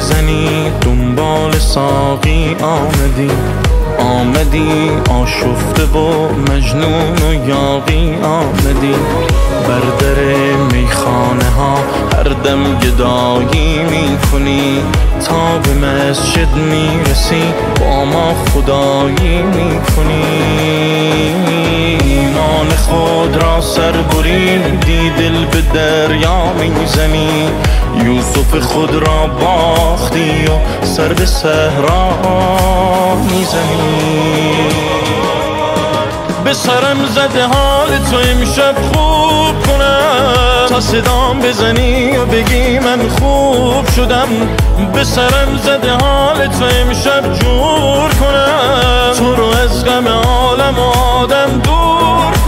میزنی دنبال ساقی آمدی آشفته و مجنون و یاغی آمدی بر در میخانه ها هر دم گدایی میکنی تا به مسجد میرسی با ما خدایی میکنی ایمان خود را سر بریدی دل به دریا میزنی یوسف خود را باختی و سر به صحرا میزنی به سرم زده حال تو امشب خوب کنم تا صدام بزنی و بگی من خوب شدم به سرم زده حال تو امشب جور کنم تو رو از غم عالم و آدم دور